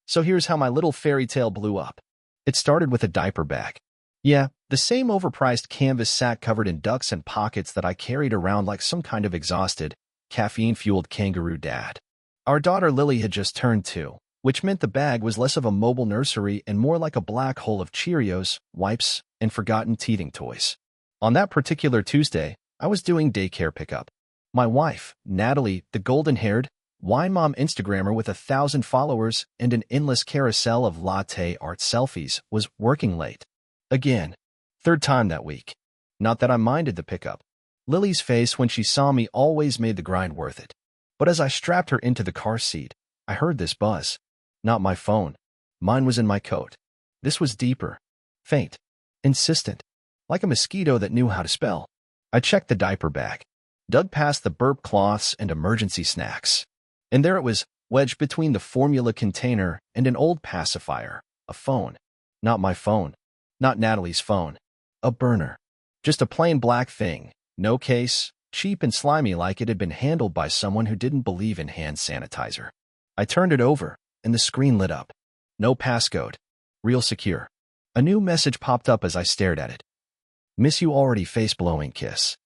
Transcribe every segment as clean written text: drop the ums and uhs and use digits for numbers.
So here's how my little fairy tale blew up. It started with a diaper bag. Yeah, the same overpriced canvas sack covered in ducks and pockets that I carried around like some kind of exhausted, caffeine-fueled kangaroo dad. Our daughter Lily had just turned 2, which meant the bag was less of a mobile nursery and more like a black hole of Cheerios, wipes, and forgotten teething toys. On that particular Tuesday, I was doing daycare pickup. My wife, Natalie, the golden-haired, wine mom Instagrammer with 1,000 followers and an endless carousel of latte art selfies, was working late. Again. Third time that week. Not that I minded the pickup. Lily's face when she saw me always made the grind worth it. But as I strapped her into the car seat, I heard this buzz. Not my phone. Mine was in my coat. This was deeper. Faint. Insistent. Like a mosquito that knew how to spell. I checked the diaper bag. Dug past the burp cloths and emergency snacks. And there it was, wedged between the formula container and an old pacifier. A phone. Not my phone. Not Natalie's phone. A burner. Just a plain black thing. No case. Cheap and slimy like it had been handled by someone who didn't believe in hand sanitizer. I turned it over, and the screen lit up. No passcode. Real secure. A new message popped up as I stared at it. Miss you already, face-blowing kiss.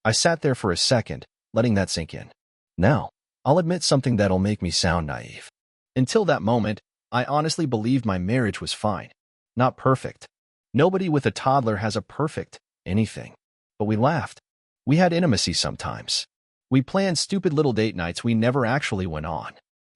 I sat there for a second, letting that sink in. Now, I'll admit something that'll make me sound naive. Until that moment, I honestly believed my marriage was fine. Not perfect. Nobody with a toddler has a perfect anything. But we laughed. We had intimacy sometimes. We planned stupid little date nights we never actually went on.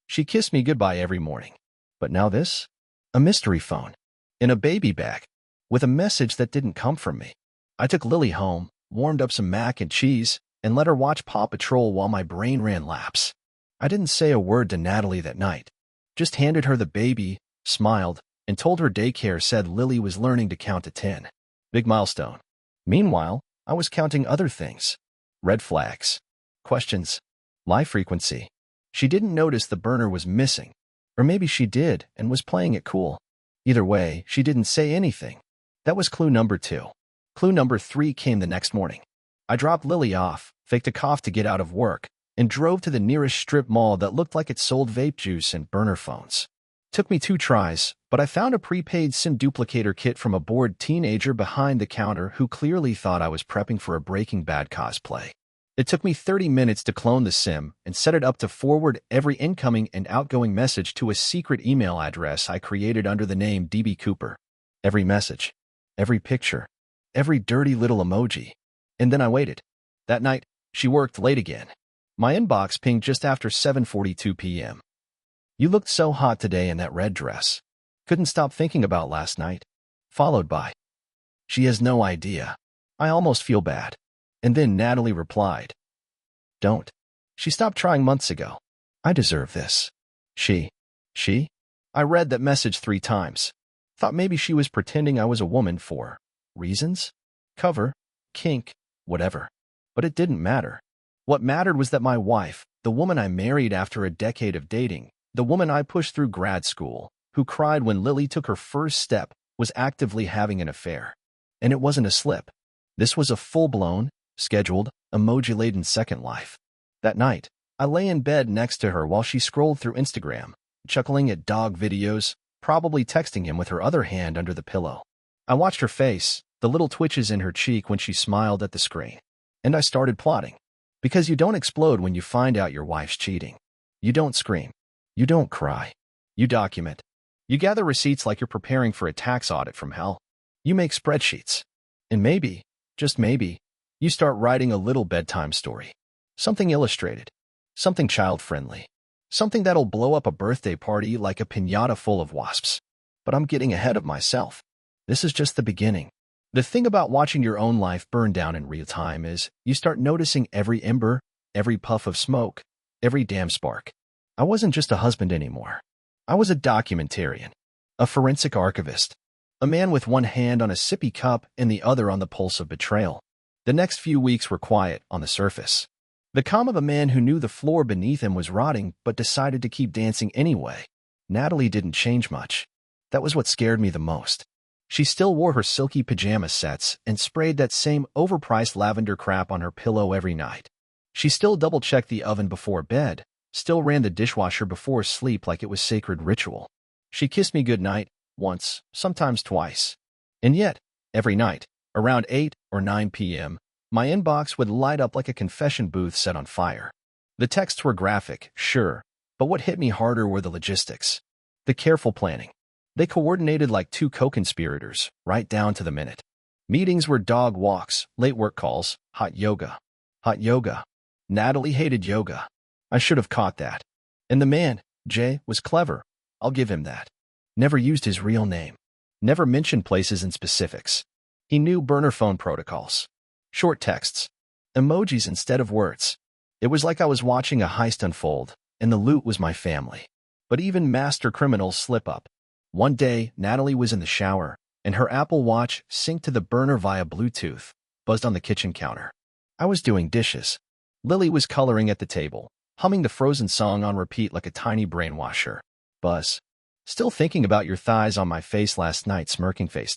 She kissed me goodbye every morning. But now this? A mystery phone. In a baby bag. With a message that didn't come from me. I took Lily home, warmed up some mac and cheese, and let her watch Paw Patrol while my brain ran laps. I didn't say a word to Natalie that night. Just handed her the baby, smiled, and told her daycare said Lily was learning to count to 10. Big milestone. Meanwhile, I was counting other things. Red flags. Questions. Live frequency. She didn't notice the burner was missing. Or maybe she did and was playing it cool. Either way, she didn't say anything. That was clue number 2. Clue number 3 came the next morning. I dropped Lily off, faked a cough to get out of work, and drove to the nearest strip mall that looked like it sold vape juice and burner phones. Took me 2 tries, but I found a prepaid SIM duplicator kit from a bored teenager behind the counter who clearly thought I was prepping for a Breaking Bad cosplay. It took me 30 minutes to clone the SIM and set it up to forward every incoming and outgoing message to a secret email address I created under the name DB Cooper. Every message. Every picture. Every dirty little emoji. And then I waited. That night, she worked late again. My inbox pinged just after 7:42 p.m. You looked so hot today in that red dress. Couldn't stop thinking about last night. Followed by, she has no idea. I almost feel bad. And then Natalie replied, don't. She stopped trying months ago. I deserve this. She? I read that message 3 times. Thought maybe she was pretending I was a woman for reasons? Cover? Kink? Whatever. But it didn't matter. What mattered was that my wife, the woman I married after a decade of dating, the woman I pushed through grad school, who cried when Lily took her first step, was actively having an affair. And it wasn't a slip. This was a full-blown, scheduled, emoji-laden second life. That night, I lay in bed next to her while she scrolled through Instagram, chuckling at dog videos, probably texting him with her other hand under the pillow. I watched her face, the little twitches in her cheek when she smiled at the screen. And I started plotting. Because you don't explode when you find out your wife's cheating. You don't scream. You don't cry. You document. You gather receipts like you're preparing for a tax audit from hell. You make spreadsheets. And maybe, just maybe, you start writing a little bedtime story. Something illustrated. Something child-friendly. Something that'll blow up a birthday party like a piñata full of wasps. But I'm getting ahead of myself. This is just the beginning. The thing about watching your own life burn down in real time is you start noticing every ember, every puff of smoke, every damn spark. I wasn't just a husband anymore. I was a documentarian, a forensic archivist, a man with one hand on a sippy cup and the other on the pulse of betrayal. The next few weeks were quiet on the surface. The calm of a man who knew the floor beneath him was rotting but decided to keep dancing anyway. Natalie didn't change much. That was what scared me the most. She still wore her silky pajama sets and sprayed that same overpriced lavender crap on her pillow every night. She still double-checked the oven before bed, still ran the dishwasher before sleep like it was sacred ritual. She kissed me goodnight once, sometimes twice. And yet, every night, around 8 or 9 p.m., my inbox would light up like a confession booth set on fire. The texts were graphic, sure, but what hit me harder were the logistics. The careful planning. They coordinated like two co-conspirators, right down to the minute. Meetings were dog walks, late work calls, hot yoga. Hot yoga. Natalie hated yoga. I should have caught that. And the man, Jay, was clever. I'll give him that. Never used his real name. Never mentioned places and specifics. He knew burner phone protocols. Short texts. Emojis instead of words. It was like I was watching a heist unfold, and the loot was my family. But even master criminals slip up. One day, Natalie was in the shower, and her Apple Watch synced to the burner via Bluetooth, buzzed on the kitchen counter. I was doing dishes. Lily was coloring at the table, humming the Frozen song on repeat like a tiny brainwasher. Buzz. Still thinking about your thighs on my face last night, smirking face.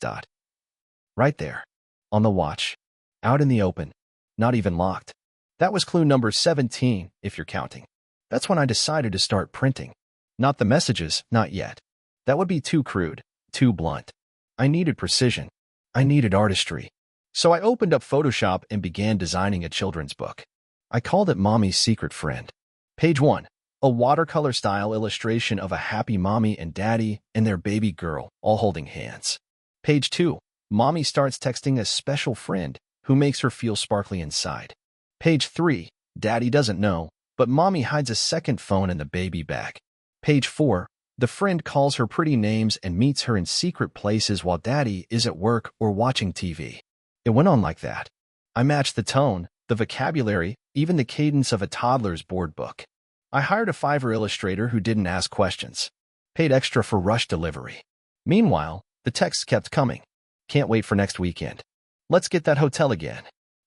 Right there. On the watch. Out in the open. Not even locked. That was clue number 17, if you're counting. That's when I decided to start printing. Not the messages, not yet. That would be too crude, too blunt. I needed precision. I needed artistry. So I opened up Photoshop and began designing a children's book. I called it Mommy's Secret Friend. Page 1. A watercolor-style illustration of a happy mommy and daddy and their baby girl, all holding hands. Page 2. Mommy starts texting a special friend who makes her feel sparkly inside. Page 3. Daddy doesn't know, but mommy hides a second phone in the baby bag. Page 4. The friend calls her pretty names and meets her in secret places while daddy is at work or watching TV. It went on like that. I matched the tone, the vocabulary, even the cadence of a toddler's board book. I hired a Fiverr illustrator who didn't ask questions. Paid extra for rush delivery. Meanwhile, the texts kept coming. Can't wait for next weekend. Let's get that hotel again.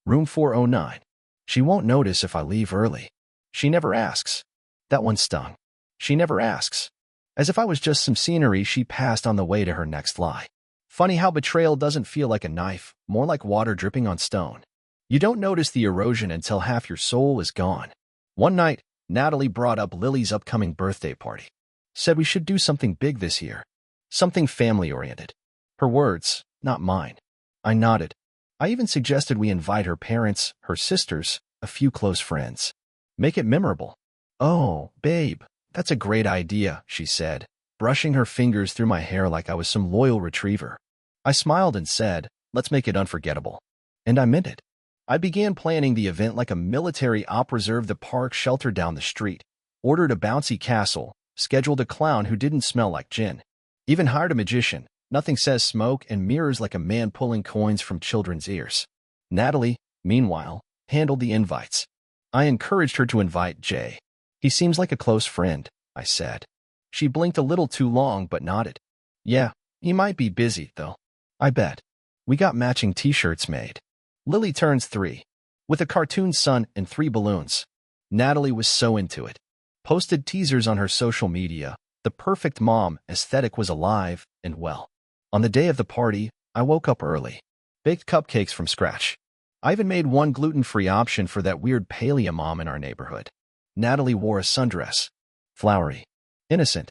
Room 409. She won't notice if I leave early. She never asks. That one stung. She never asks. As if I was just some scenery she passed on the way to her next lie. Funny how betrayal doesn't feel like a knife, more like water dripping on stone. You don't notice the erosion until half your soul is gone. One night, Natalie brought up Lily's upcoming birthday party. Said we should do something big this year. Something family-oriented. Her words, not mine. I nodded. I even suggested we invite her parents, her sisters, a few close friends. Make it memorable. Oh, babe, that's a great idea, she said, brushing her fingers through my hair like I was some loyal retriever. I smiled and said, let's make it unforgettable. And I meant it. I began planning the event like a military op, reserved the park shelter down the street, ordered a bouncy castle, scheduled a clown who didn't smell like gin, even hired a magician. Nothing says smoke and mirrors like a man pulling coins from children's ears. Natalie, meanwhile, handled the invites. I encouraged her to invite Jay. He seems like a close friend, I said. She blinked a little too long but nodded. Yeah, he might be busy, though. I bet. We got matching t-shirts made. Lily turns 3, with a cartoon sun and 3 balloons. Natalie was so into it. Posted teasers on her social media. The perfect mom aesthetic was alive and well. On the day of the party, I woke up early. Baked cupcakes from scratch. I even made one gluten-free option for that weird paleo mom in our neighborhood. Natalie wore a sundress. Flowery. Innocent.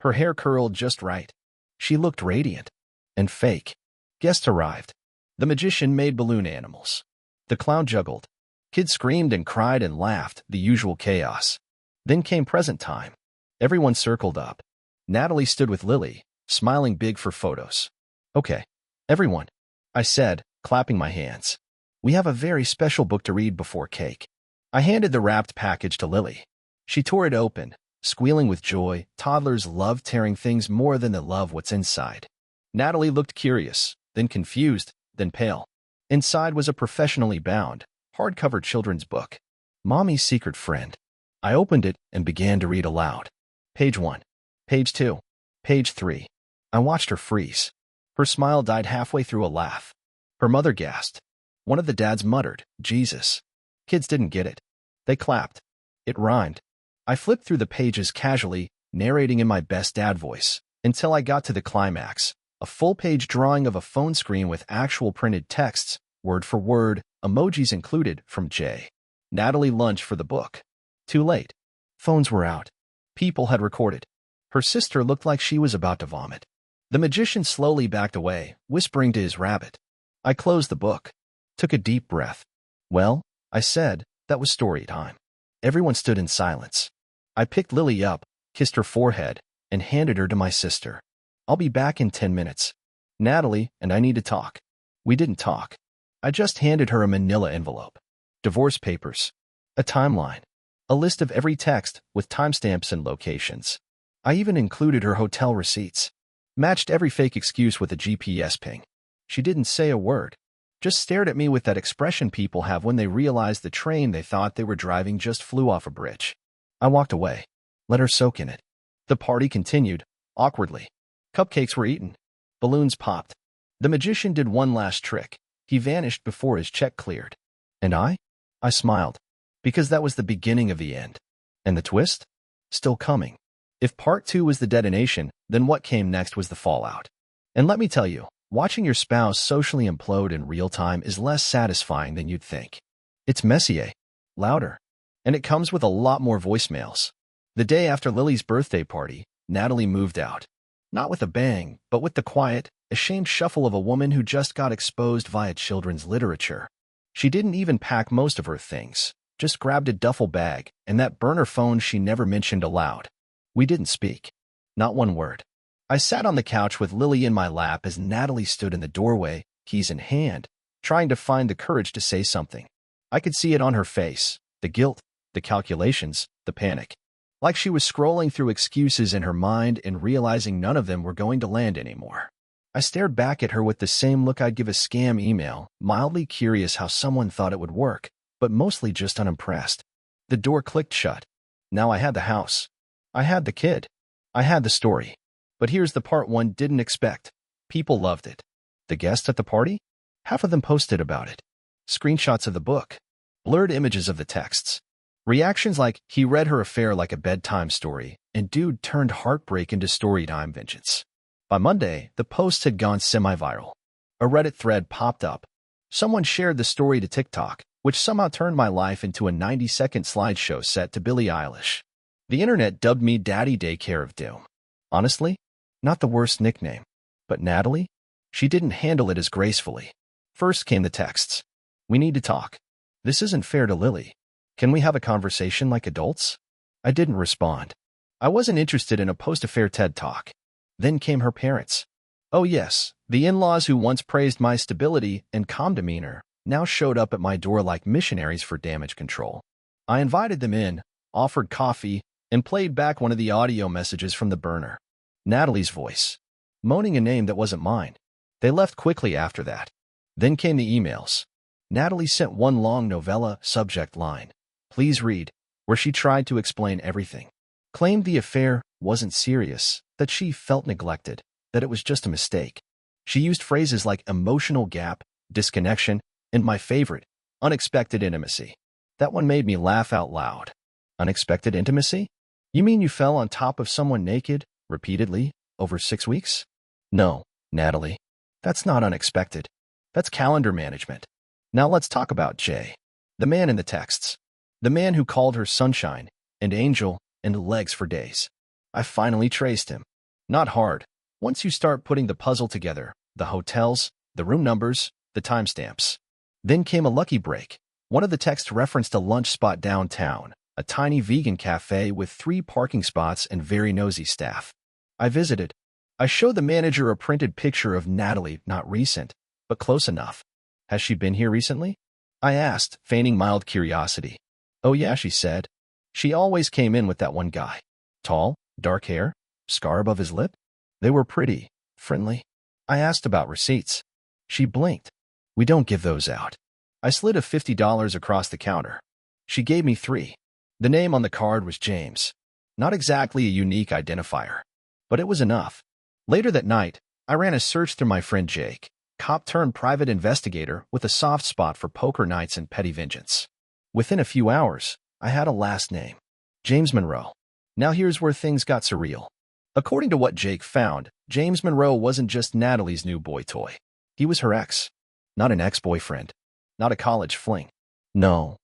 Her hair curled just right. She looked radiant. And fake. Guests arrived. The magician made balloon animals. The clown juggled. Kids screamed and cried and laughed, the usual chaos. Then came present time. Everyone circled up. Natalie stood with Lily, smiling big for photos. Okay, everyone, I said, clapping my hands. We have a very special book to read before cake. I handed the wrapped package to Lily. She tore it open, squealing with joy. Toddlers love tearing things more than they love what's inside. Natalie looked curious, then confused, then pale. Inside was a professionally bound, hardcover children's book. Mommy's Secret Friend. I opened it and began to read aloud. Page 1. Page 2. Page 3. I watched her freeze. Her smile died halfway through a laugh. Her mother gasped. One of the dads muttered, Jesus. Kids didn't get it. They clapped. It rhymed. I flipped through the pages casually, narrating in my best dad voice, until I got to the climax. A full-page drawing of a phone screen with actual printed texts, word for word, emojis included, from Jay. Natalie lunged for the book. Too late. Phones were out. People had recorded. Her sister looked like she was about to vomit. The magician slowly backed away, whispering to his rabbit. I closed the book, took a deep breath. Well, I said, that was story time. Everyone stood in silence. I picked Lily up, kissed her forehead, and handed her to my sister. I'll be back in 10 minutes. Natalie and I need to talk. We didn't talk. I just handed her a manila envelope. Divorce papers. A timeline. A list of every text with timestamps and locations. I even included her hotel receipts. Matched every fake excuse with a GPS ping. She didn't say a word. Just stared at me with that expression people have when they realize the train they thought they were driving just flew off a bridge. I walked away. Let her soak in it. The party continued, awkwardly. Cupcakes were eaten. Balloons popped. The magician did one last trick. He vanished before his check cleared. And I? I smiled. Because that was the beginning of the end. And the twist? Still coming. If part 2 was the detonation, then what came next was the fallout. And let me tell you, watching your spouse socially implode in real time is less satisfying than you'd think. It's messier, louder, and it comes with a lot more voicemails. The day after Lily's birthday party, Natalie moved out. Not with a bang, but with the quiet, ashamed shuffle of a woman who just got exposed via children's literature. She didn't even pack most of her things, just grabbed a duffel bag and that burner phone she never mentioned aloud. We didn't speak. Not one word. I sat on the couch with Lily in my lap as Natalie stood in the doorway, keys in hand, trying to find the courage to say something. I could see it on her face, the guilt, the calculations, the panic. Like she was scrolling through excuses in her mind and realizing none of them were going to land anymore. I stared back at her with the same look I'd give a scam email, mildly curious how someone thought it would work, but mostly just unimpressed. The door clicked shut. Now I had the house. I had the kid. I had the story. But here's the part one didn't expect. People loved it. The guests at the party? Half of them posted about it. Screenshots of the book. Blurred images of the texts. Reactions like, he read her affair like a bedtime story, and dude turned heartbreak into storytime vengeance. By Monday, the posts had gone semi-viral. A Reddit thread popped up. Someone shared the story to TikTok, which somehow turned my life into a 90-second slideshow set to Billie Eilish. The internet dubbed me Daddy Daycare of Doom. Honestly, not the worst nickname. But Natalie? She didn't handle it as gracefully. First came the texts. We need to talk. This isn't fair to Lily. Can we have a conversation like adults? I didn't respond. I wasn't interested in a post-affair TED Talk. Then came her parents. Oh yes, the in-laws who once praised my stability and calm demeanor now showed up at my door like missionaries for damage control. I invited them in, offered coffee, and played back one of the audio messages from the burner. Natalie's voice, moaning a name that wasn't mine. They left quickly after that. Then came the emails. Natalie sent one long novella subject line, please read, where she tried to explain everything. Claimed the affair wasn't serious, that she felt neglected, that it was just a mistake. She used phrases like emotional gap, disconnection, and my favorite, unexpected intimacy. That one made me laugh out loud. Unexpected intimacy? You mean you fell on top of someone naked, repeatedly, over 6 weeks? No, Natalie. That's not unexpected. That's calendar management. Now let's talk about Jay. The man in the texts. The man who called her sunshine, and angel, and legs for days. I finally traced him. Not hard. Once you start putting the puzzle together, the hotels, the room numbers, the timestamps. Then came a lucky break. One of the texts referenced a lunch spot downtown, a tiny vegan cafe with 3 parking spots and very nosy staff. I visited. I showed the manager a printed picture of Natalie, not recent, but close enough. Has she been here recently? I asked, feigning mild curiosity. Oh yeah, she said. She always came in with that one guy. Tall, dark hair, scar above his lip. They were pretty, friendly. I asked about receipts. She blinked. We don't give those out. I slid a $50 across the counter. She gave me 3. The name on the card was James. Not exactly a unique identifier, but it was enough. Later that night, I ran a search through my friend Jake, cop-turned-private investigator with a soft spot for poker nights and petty vengeance. Within a few hours, I had a last name. James Monroe. Now here's where things got surreal. According to what Jake found, James Monroe wasn't just Natalie's new boy toy. He was her ex. Not an ex-boyfriend. Not a college fling. No.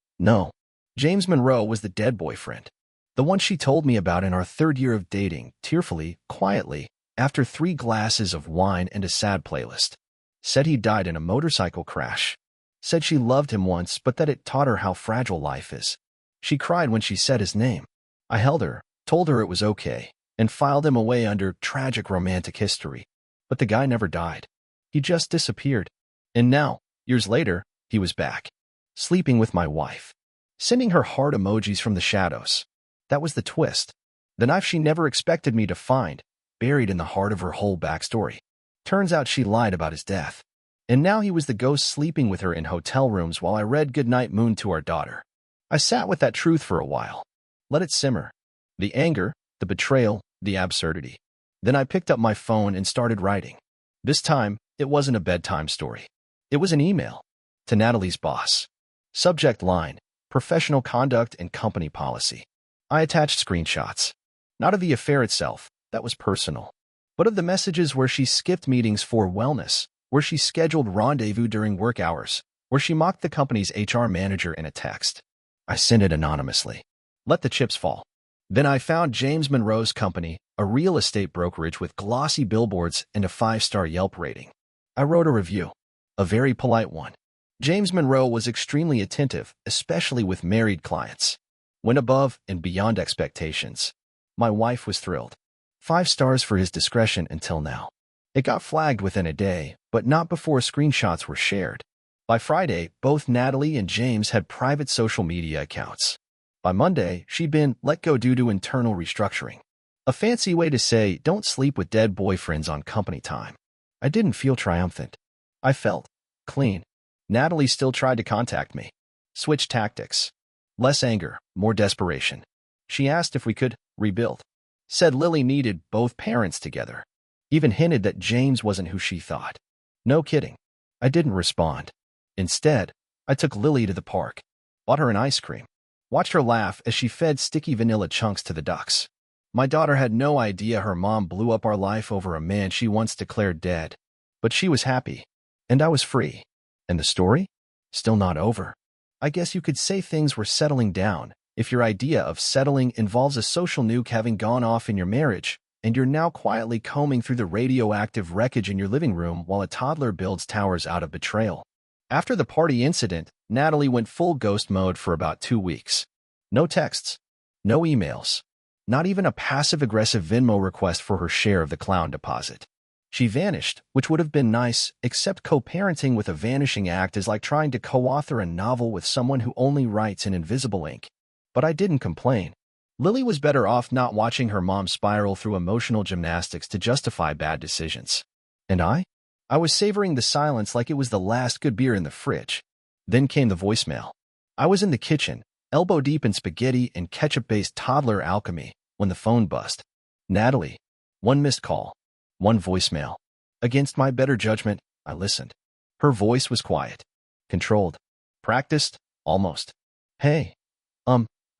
James Monroe was the dead boyfriend. The one she told me about in our third year of dating, tearfully, quietly, after 3 glasses of wine and a sad playlist. Said he died in a motorcycle crash. Said she loved him once, but that it taught her how fragile life is. She cried when she said his name. I held her, told her it was okay, and filed him away under tragic romantic history. But the guy never died. He just disappeared. And now, years later, he was back, sleeping with my wife, sending her heart emojis from the shadows. That was the twist. The knife she never expected me to find, buried in the heart of her whole backstory. Turns out she lied about his death. And now he was the ghost sleeping with her in hotel rooms while I read Goodnight Moon to our daughter. I sat with that truth for a while. Let it simmer. The anger, the betrayal, the absurdity. Then I picked up my phone and started writing. This time, it wasn't a bedtime story. It was an email. To Natalie's boss. Subject line, professional conduct and company policy. I attached screenshots. Not of the affair itself, that was personal. But of the messages where she skipped meetings for wellness, where she scheduled rendezvous during work hours, where she mocked the company's HR manager in a text. I sent it anonymously. Let the chips fall. Then I found James Monroe's company, a real estate brokerage with glossy billboards and a 5-star Yelp rating. I wrote a review. A very polite one. James Monroe was extremely attentive, especially with married clients. Went above and beyond expectations. My wife was thrilled. 5 stars for his discretion until now. It got flagged within a day, but not before screenshots were shared. By Friday, both Natalie and James had private social media accounts. By Monday, she'd been let go due to internal restructuring. A fancy way to say, don't sleep with dead boyfriends on company time. I didn't feel triumphant. I felt clean. Natalie still tried to contact me. Switched tactics. Less anger, more desperation. She asked if we could rebuild. Said Lily needed both parents together. Even hinted that James wasn't who she thought. No kidding. I didn't respond. Instead, I took Lily to the park. Bought her an ice cream. Watched her laugh as she fed sticky vanilla chunks to the ducks. My daughter had no idea her mom blew up our life over a man she once declared dead. But she was happy. And I was free. And the story? Still not over. I guess you could say things were settling down, if your idea of settling involves a social nuke having gone off in your marriage, and you're now quietly combing through the radioactive wreckage in your living room while a toddler builds towers out of betrayal. After the party incident, Natalie went full ghost mode for about 2 weeks. No texts. No emails. Not even a passive-aggressive Venmo request for her share of the clown deposit. She vanished, which would have been nice, except co-parenting with a vanishing act is like trying to co-author a novel with someone who only writes in invisible ink. But I didn't complain. Lily was better off not watching her mom spiral through emotional gymnastics to justify bad decisions. And I? I was savoring the silence like it was the last good beer in the fridge. Then came the voicemail. I was in the kitchen, elbow deep in spaghetti and ketchup-based toddler alchemy, when the phone buzzed. Natalie. 1 missed call. 1 voicemail. Against my better judgment, I listened. Her voice was quiet. Controlled. Practiced? Almost. Hey.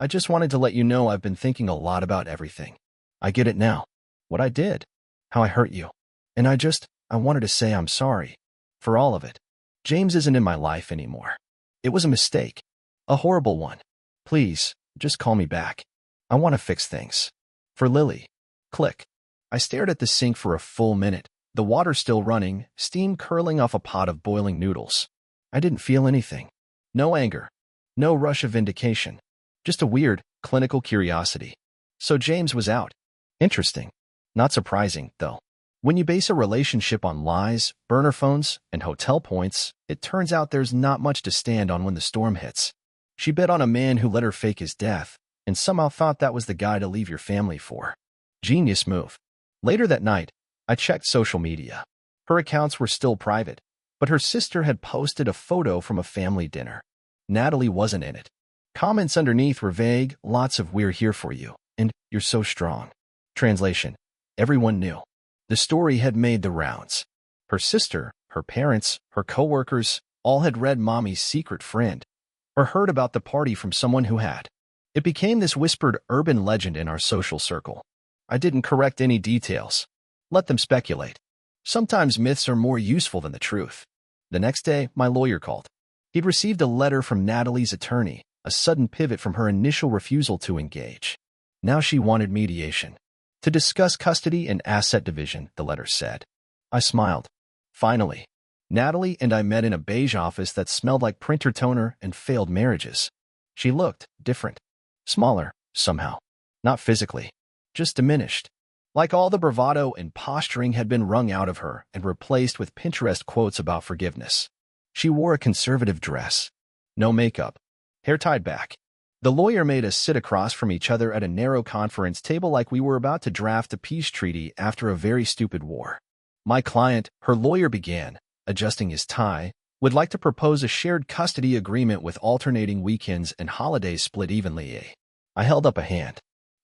I just wanted to let you know I've been thinking a lot about everything. I get it now. What I did. How I hurt you. And I wanted to say I'm sorry. For all of it. James isn't in my life anymore. It was a mistake. A horrible one. Please, just call me back. I want to fix things. For Lily. Click. I stared at the sink for a full minute, the water still running, steam curling off a pot of boiling noodles. I didn't feel anything. No anger. No rush of vindication. Just a weird, clinical curiosity. So James was out. Interesting. Not surprising, though. When you base a relationship on lies, burner phones, and hotel points, it turns out there's not much to stand on when the storm hits. She bet on a man who let her fake his death, and somehow thought that was the guy to leave your family for. Genius move. Later that night, I checked social media. Her accounts were still private, but her sister had posted a photo from a family dinner. Natalie wasn't in it. Comments underneath were vague, lots of "we're here for you," and "you're so strong." Translation. Everyone knew. The story had made the rounds. Her sister, her parents, her coworkers, all had read Mommy's secret friend, or heard about the party from someone who had. It became this whispered urban legend in our social circle. I didn't correct any details. Let them speculate. Sometimes myths are more useful than the truth. The next day, my lawyer called. He'd received a letter from Natalie's attorney, a sudden pivot from her initial refusal to engage. Now she wanted mediation. To discuss custody and asset division, the letter said. I smiled. Finally. Natalie and I met in a beige office that smelled like printer toner and failed marriages. She looked different. Smaller, somehow. Not physically. Just diminished. Like all the bravado and posturing had been wrung out of her and replaced with Pinterest quotes about forgiveness. She wore a conservative dress. No makeup. Hair tied back. The lawyer made us sit across from each other at a narrow conference table like we were about to draft a peace treaty after a very stupid war. My client, her lawyer began, adjusting his tie, would like to propose a shared custody agreement with alternating weekends and holidays split evenly. I held up a hand.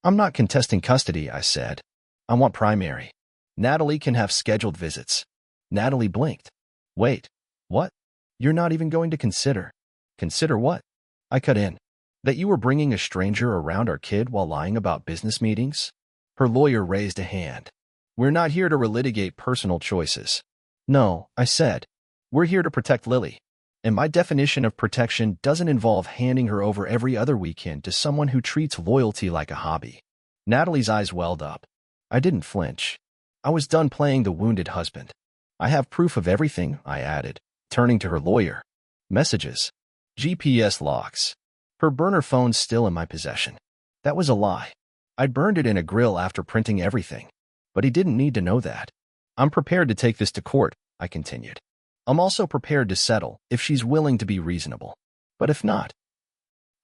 I'm not contesting custody, I said. I want primary. Natalie can have scheduled visits. Natalie blinked. Wait, what? You're not even going to consider? Consider what? I cut in. That you were bringing a stranger around our kid while lying about business meetings? Her lawyer raised a hand. We're not here to relitigate personal choices. No, I said. We're here to protect Lily. And my definition of protection doesn't involve handing her over every other weekend to someone who treats loyalty like a hobby. Natalie's eyes welled up. I didn't flinch. I was done playing the wounded husband. I have proof of everything, I added, turning to her lawyer. Messages. GPS logs. Her burner phone's still in my possession. That was a lie. I'd burned it in a grill after printing everything. But he didn't need to know that. I'm prepared to take this to court, I continued. I'm also prepared to settle if she's willing to be reasonable. But if not,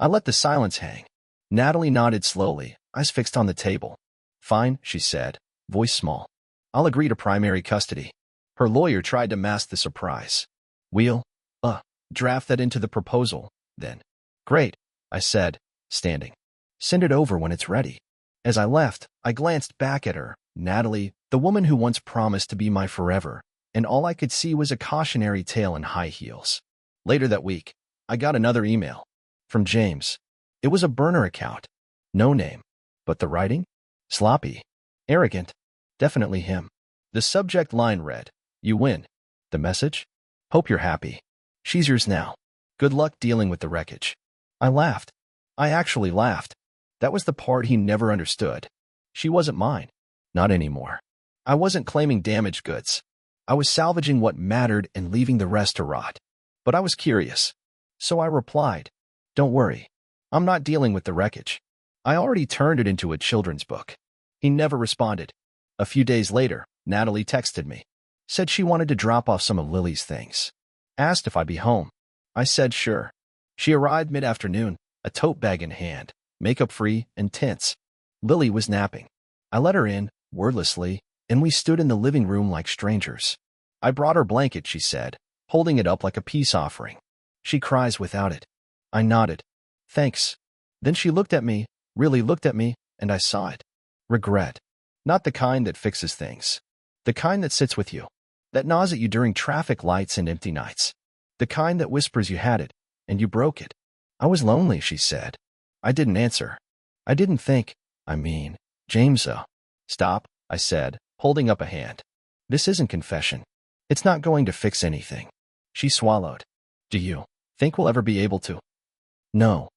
I let the silence hang. Natalie nodded slowly, eyes fixed on the table. Fine, she said, voice small. I'll agree to primary custody. Her lawyer tried to mask the surprise. We'll, draft that into the proposal, then. Great, I said, standing. Send it over when it's ready. As I left, I glanced back at her, Natalie, the woman who once promised to be my forever, and all I could see was a cautionary tale in high heels. Later that week, I got another email. From James. It was a burner account. No name. But the writing? Sloppy. Arrogant. Definitely him. The subject line read, You win. The message? Hope you're happy. She's yours now. Good luck dealing with the wreckage. I laughed. I actually laughed. That was the part he never understood. She wasn't mine. Not anymore. I wasn't claiming damaged goods. I was salvaging what mattered and leaving the rest to rot. But I was curious. So I replied, Don't worry. I'm not dealing with the wreckage. I already turned it into a children's book. He never responded. A few days later, Natalie texted me. Said she wanted to drop off some of Lily's things. Asked if I'd be home. I said sure. She arrived mid-afternoon, a tote bag in hand, makeup-free and tense. Lily was napping. I let her in, wordlessly, and we stood in the living room like strangers. I brought her blanket, she said, holding it up like a peace offering. She cries without it. I nodded. Thanks. Then she looked at me, really looked at me, and I saw it. Regret. Not the kind that fixes things. The kind that sits with you. That gnaws at you during traffic lights and empty nights. The kind that whispers you had it, and you broke it. I was lonely, she said. I didn't answer. I didn't think, James. Stop, I said, holding up a hand. This isn't confession. It's not going to fix anything. She swallowed. Do you think we'll ever be able to? No.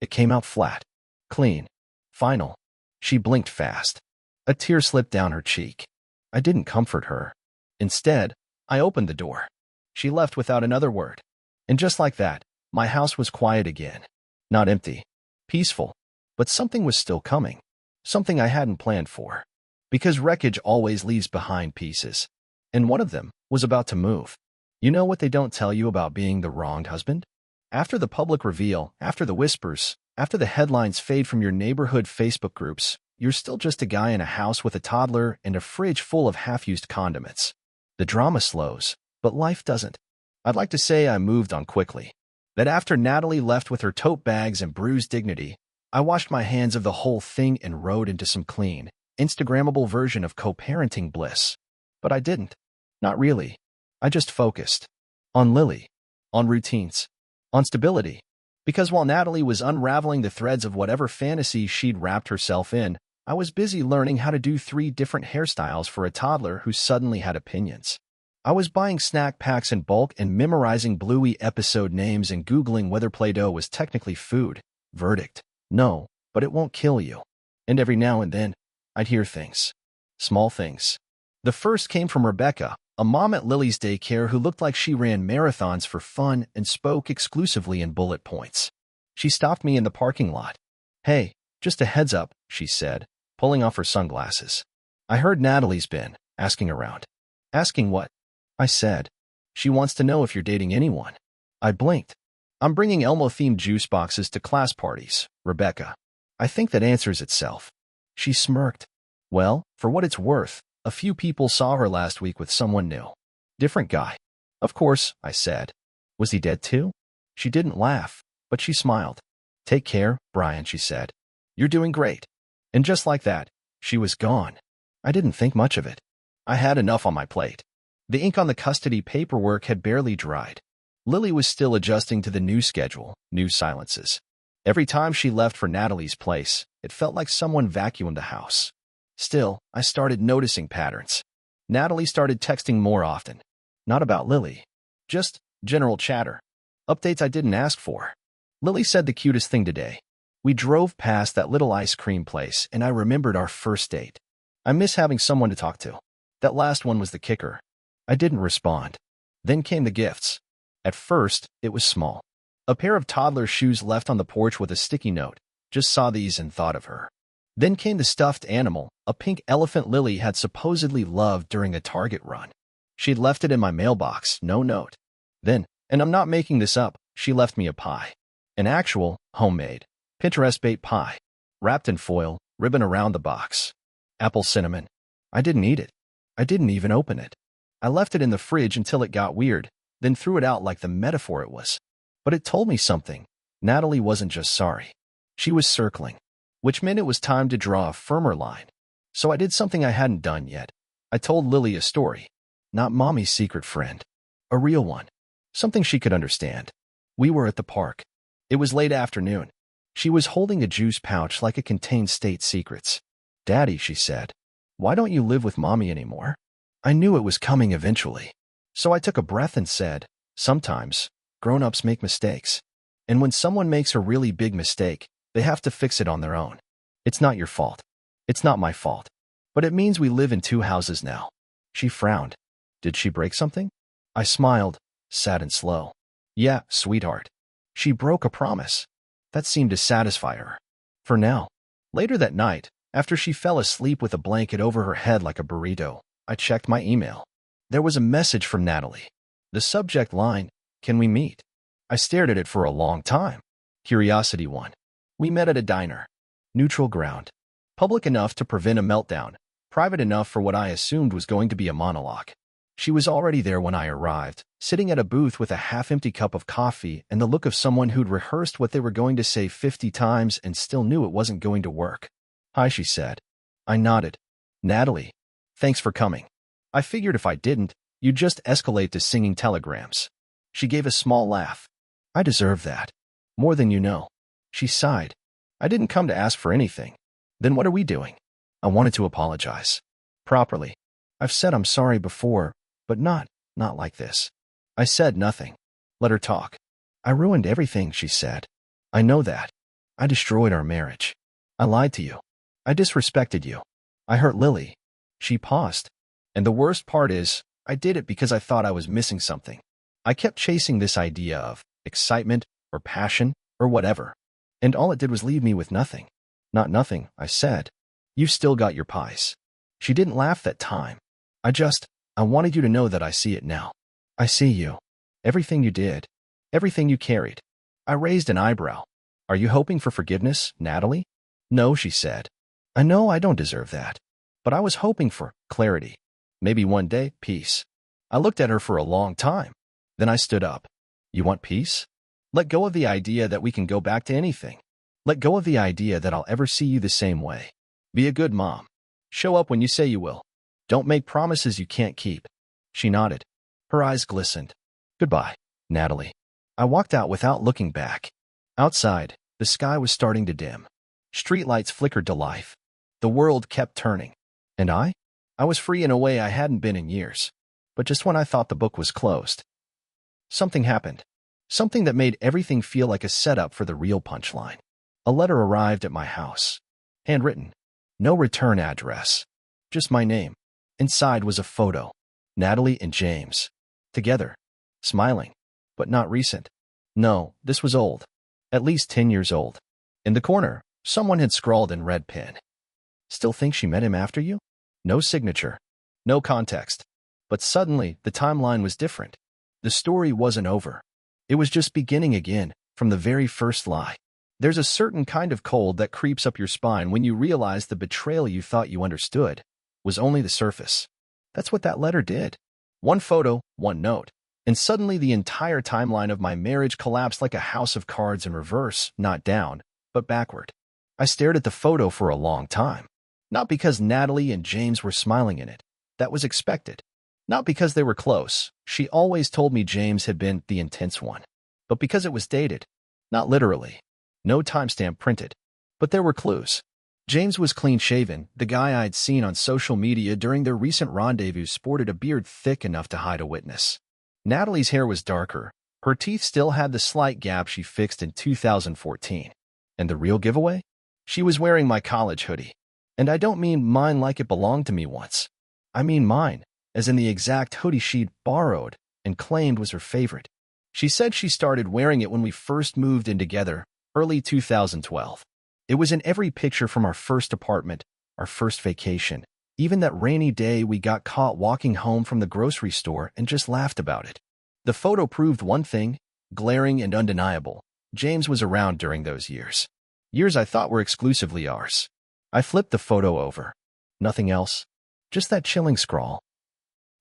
It came out flat. Clean. Final. She blinked fast. A tear slipped down her cheek. I didn't comfort her. Instead, I opened the door. She left without another word. And just like that, my house was quiet again. Not empty. Peaceful. But something was still coming. Something I hadn't planned for. Because wreckage always leaves behind pieces. And one of them was about to move. You know what they don't tell you about being the wronged husband? After the public reveal, after the whispers, after the headlines fade from your neighborhood Facebook groups, you're still just a guy in a house with a toddler and a fridge full of half-used condiments. The drama slows, but life doesn't. I'd like to say I moved on quickly. That after Natalie left with her tote bags and bruised dignity, I washed my hands of the whole thing and rode into some clean, Instagrammable version of co-parenting bliss. But I didn't. Not really. I just focused. On Lily. On routines. On stability. Because while Natalie was unraveling the threads of whatever fantasy she'd wrapped herself in, I was busy learning how to do 3 different hairstyles for a toddler who suddenly had opinions. I was buying snack packs in bulk and memorizing Bluey episode names and Googling whether Play-Doh was technically food. Verdict. No, but it won't kill you. And every now and then, I'd hear things. Small things. The first came from Rebecca, a mom at Lily's daycare who looked like she ran marathons for fun and spoke exclusively in bullet points. She stopped me in the parking lot. "Hey, just a heads up," she said, pulling off her sunglasses. "I heard Natalie's been asking around." "Asking what?" I said. "She wants to know if you're dating anyone." I blinked. "I'm bringing Elmo-themed juice boxes to class parties, Rebecca. I think that answers itself." She smirked. "Well, for what it's worth, a few people saw her last week with someone new. Different guy." "Of course," I said. "Was he dead too?" She didn't laugh, but she smiled. "Take care, Brian," she said. "You're doing great." And just like that, she was gone. I didn't think much of it. I had enough on my plate. The ink on the custody paperwork had barely dried. Lily was still adjusting to the new schedule, new silences. Every time she left for Natalie's place, it felt like someone vacuumed the house. Still, I started noticing patterns. Natalie started texting more often. Not about Lily. Just general chatter. Updates I didn't ask for. Lily said the cutest thing today. We drove past that little ice cream place, and I remembered our first date. I miss having someone to talk to. That last one was the kicker. I didn't respond. Then came the gifts. At first, it was small. A pair of toddler shoes left on the porch with a sticky note. Just saw these and thought of her. Then came the stuffed animal, a pink elephant Lily had supposedly loved during a Target run. She'd left it in my mailbox, no note. Then, and I'm not making this up, she left me a pie. An actual, homemade, Pinterest-baked pie. Wrapped in foil, ribbon around the box. Apple cinnamon. I didn't eat it. I didn't even open it. I left it in the fridge until it got weird, then threw it out like the metaphor it was. But it told me something. Natalie wasn't just sorry. She was circling, which meant it was time to draw a firmer line. So I did something I hadn't done yet. I told Lily a story. Not Mommy's secret friend. A real one. Something she could understand. We were at the park. It was late afternoon. She was holding a juice pouch like it contained state secrets. "Daddy," she said, "why don't you live with Mommy anymore?" I knew it was coming eventually. So I took a breath and said, "Sometimes, grown-ups make mistakes. And when someone makes a really big mistake, they have to fix it on their own. It's not your fault. It's not my fault. But it means we live in two houses now." She frowned. "Did she break something?" I smiled, sad and slow. "Yeah, sweetheart. She broke a promise." That seemed to satisfy her. For now. Later that night, after she fell asleep with a blanket over her head like a burrito, I checked my email. There was a message from Natalie. The subject line, "Can we meet?" I stared at it for a long time. Curiosity won. We met at a diner. Neutral ground. Public enough to prevent a meltdown. Private enough for what I assumed was going to be a monologue. She was already there when I arrived, sitting at a booth with a half-empty cup of coffee and the look of someone who'd rehearsed what they were going to say 50 times and still knew it wasn't going to work. "Hi," she said. I nodded. "Natalie, thanks for coming. I figured if I didn't, you'd just escalate to singing telegrams." She gave a small laugh. "I deserve that. More than you know." She sighed. "I didn't come to ask for anything." "Then what are we doing?" I wanted to apologize. Properly. I've said I'm sorry before, but not like this. I said nothing. Let her talk. "I ruined everything," she said. "I know that. I destroyed our marriage. I lied to you. I disrespected you. I hurt Lily." She paused. "And the worst part is, I did it because I thought I was missing something. I kept chasing this idea of excitement or passion or whatever. And all it did was leave me with nothing." "Not nothing," I said. "You've still got your pies." She didn't laugh that time. I wanted you to know that I see it now. I see you. Everything you did. Everything you carried." I raised an eyebrow. "Are you hoping for forgiveness, Natalie?" "No," she said. "I know I don't deserve that. But I was hoping for clarity. Maybe one day, peace." I looked at her for a long time. Then I stood up. "You want peace? Let go of the idea that we can go back to anything. Let go of the idea that I'll ever see you the same way. Be a good mom. Show up when you say you will. Don't make promises you can't keep." She nodded. Her eyes glistened. "Goodbye, Natalie." I walked out without looking back. Outside, the sky was starting to dim. Streetlights flickered to life. The world kept turning. And I was free in a way I hadn't been in years. But just when I thought the book was closed, something happened. Something that made everything feel like a setup for the real punchline. A letter arrived at my house. Handwritten. No return address. Just my name. Inside was a photo. Natalie and James. Together. Smiling. But not recent. No, this was old. At least 10 years old. In the corner, someone had scrawled in red pen. Still think she met him after you? No signature. No context. But suddenly, the timeline was different. The story wasn't over. It was just beginning again, from the very first lie. There's a certain kind of cold that creeps up your spine when you realize the betrayal you thought you understood was only the surface. That's what that letter did. One photo, one note, and suddenly the entire timeline of my marriage collapsed like a house of cards in reverse, not down, but backward. I stared at the photo for a long time. Not because Natalie and James were smiling in it. That was expected. Not because they were close. She always told me James had been the intense one. But because it was dated. Not literally. No timestamp printed. But there were clues. James was clean-shaven. The guy I'd seen on social media during their recent rendezvous sported a beard thick enough to hide a witness. Natalie's hair was darker. Her teeth still had the slight gap she fixed in 2014. And the real giveaway? She was wearing my college hoodie. And I don't mean mine like it belonged to me once. I mean mine, as in the exact hoodie she'd borrowed and claimed was her favorite. She said she started wearing it when we first moved in together, early 2012. It was in every picture from our first apartment, our first vacation, even that rainy day we got caught walking home from the grocery store and just laughed about it. The photo proved one thing, glaring and undeniable. James was around during those years. Years I thought were exclusively ours. I flipped the photo over. Nothing else. Just that chilling scrawl.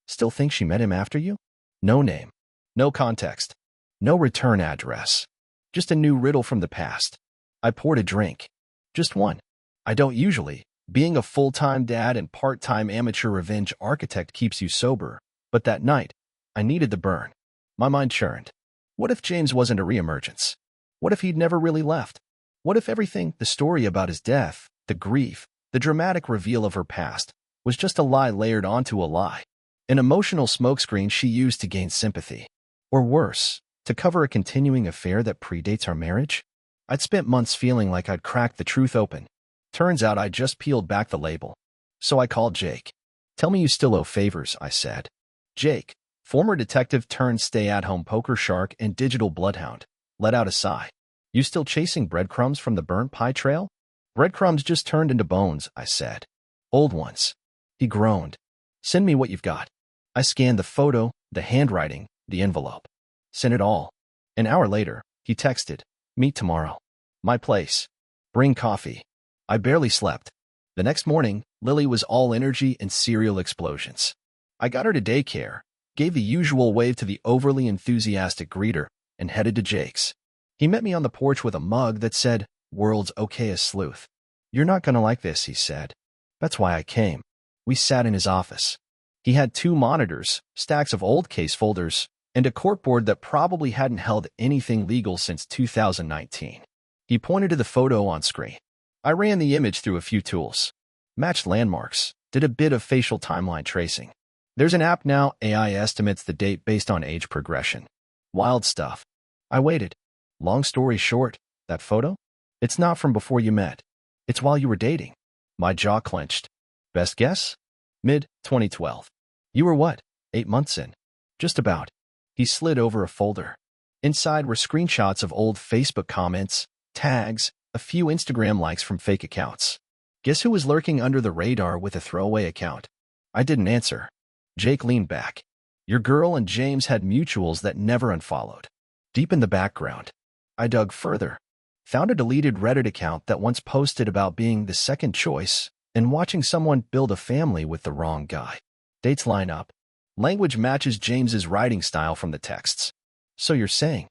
Still think she met him after you? No name. No context. No return address. Just a new riddle from the past. I poured a drink. Just one. I don't usually. Being a full-time dad and part-time amateur revenge architect keeps you sober. But that night, I needed the burn. My mind churned. What if James wasn't a reemergence? What if he'd never really left? What if everything, the story about his death, the grief, the dramatic reveal of her past, was just a lie layered onto a lie? An emotional smokescreen she used to gain sympathy. Or worse, to cover a continuing affair that predates our marriage? I'd spent months feeling like I'd cracked the truth open. Turns out I'd just peeled back the label. So I called Jake. Tell me you still owe favors, I said. Jake, former detective turned stay-at-home poker shark and digital bloodhound, let out a sigh. You still chasing breadcrumbs from the burnt pie trail? Breadcrumbs just turned into bones, I said. Old ones. He groaned. Send me what you've got. I scanned the photo, the handwriting, the envelope. Sent it all. An hour later, he texted, meet tomorrow. My place. Bring coffee. I barely slept. The next morning, Lily was all energy and cereal explosions. I got her to daycare, gave the usual wave to the overly enthusiastic greeter, and headed to Jake's. He met me on the porch with a mug that said, World's okayest sleuth. You're not gonna like this, he said. That's why I came. We sat in his office. He had 2 monitors, stacks of old case folders, and a corkboard that probably hadn't held anything legal since 2019. He pointed to the photo on screen. I ran the image through a few tools. Matched landmarks, did a bit of facial timeline tracing. There's an app now, AI estimates the date based on age progression. Wild stuff. I waited. Long story short, that photo? It's not from before you met. It's while you were dating. My jaw clenched. Best guess? Mid-2012. You were what? 8 months in? Just about. He slid over a folder. Inside were screenshots of old Facebook comments, tags, a few Instagram likes from fake accounts. Guess who was lurking under the radar with a throwaway account? I didn't answer. Jake leaned back. Your girl and James had mutuals that never unfollowed. Deep in the background, I dug further. Found a deleted Reddit account that once posted about being the second choice and watching someone build a family with the wrong guy. Dates line up. Language matches James's writing style from the texts. So you're saying?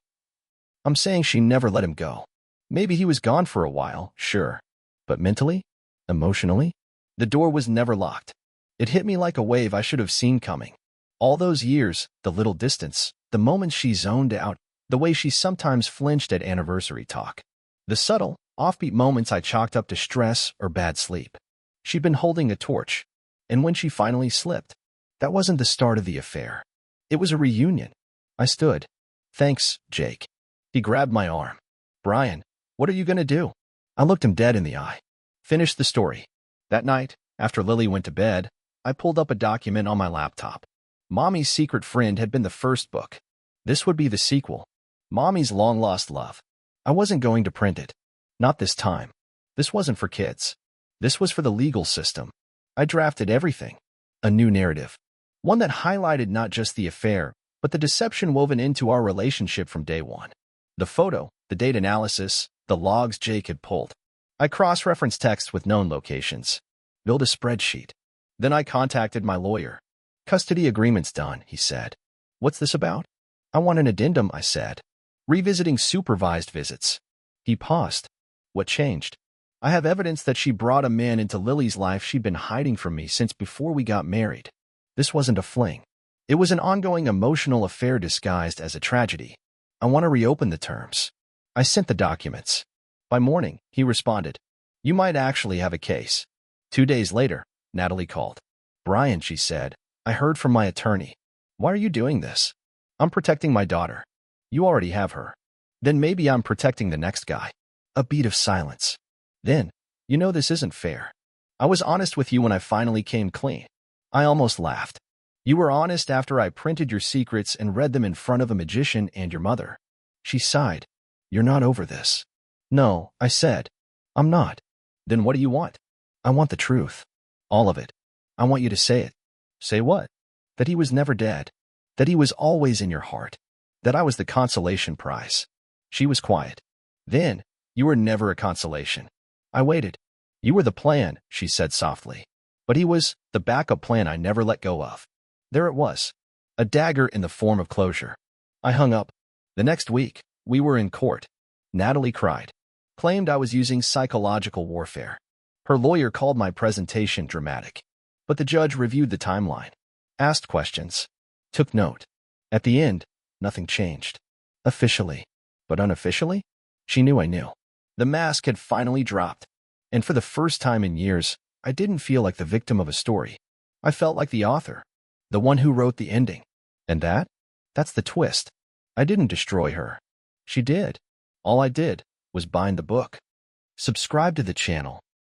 I'm saying she never let him go. Maybe he was gone for a while, sure. But mentally? Emotionally? The door was never locked. It hit me like a wave I should have seen coming. All those years, the little distance, the moments she zoned out, the way she sometimes flinched at anniversary talk. The subtle, offbeat moments I chalked up to stress or bad sleep. She'd been holding a torch. And when she finally slipped, that wasn't the start of the affair. It was a reunion. I stood. Thanks, Jake. He grabbed my arm. Brian, what are you going to do? I looked him dead in the eye. Finish the story. That night, after Lily went to bed, I pulled up a document on my laptop. Mommy's Secret Friend had been the first book. This would be the sequel. Mommy's Long-Lost Love. I wasn't going to print it. Not this time. This wasn't for kids. This was for the legal system. I drafted everything. A new narrative. One that highlighted not just the affair, but the deception woven into our relationship from day one. The photo, the date analysis, the logs Jake had pulled. I cross-referenced texts with known locations. Built a spreadsheet. Then I contacted my lawyer. Custody agreement's done, he said. What's this about? I want an addendum, I said. Revisiting supervised visits. He paused. What changed? I have evidence that she brought a man into Lily's life she'd been hiding from me since before we got married. This wasn't a fling. It was an ongoing emotional affair disguised as a tragedy. I want to reopen the terms. I sent the documents. By morning, he responded. You might actually have a case. 2 days later, Natalie called. Brian, she said, I heard from my attorney. Why are you doing this? I'm protecting my daughter. You already have her. Then maybe I'm protecting the next guy. A beat of silence. Then, you know this isn't fair. I was honest with you when I finally came clean. I almost laughed. You were honest after I printed your secrets and read them in front of a magician and your mother. She sighed. You're not over this. No, I said. I'm not. Then what do you want? I want the truth. All of it. I want you to say it. Say what? That he was never dead. That he was always in your heart. That I was the consolation prize. She was quiet. Then, you were never a consolation. I waited. You were the plan, she said softly. But he was the backup plan I never let go of. There it was. A dagger in the form of closure. I hung up. The next week, we were in court. Natalie cried. Claimed I was using psychological warfare. Her lawyer called my presentation dramatic. But the judge reviewed the timeline. Asked questions. Took note. At the end, nothing changed. Officially. But unofficially? She knew I knew. The mask had finally dropped. And for the first time in years, I didn't feel like the victim of a story. I felt like the author. The one who wrote the ending. And that's the twist. I didn't destroy her. She did. All I did was bind the book. Subscribe to the channel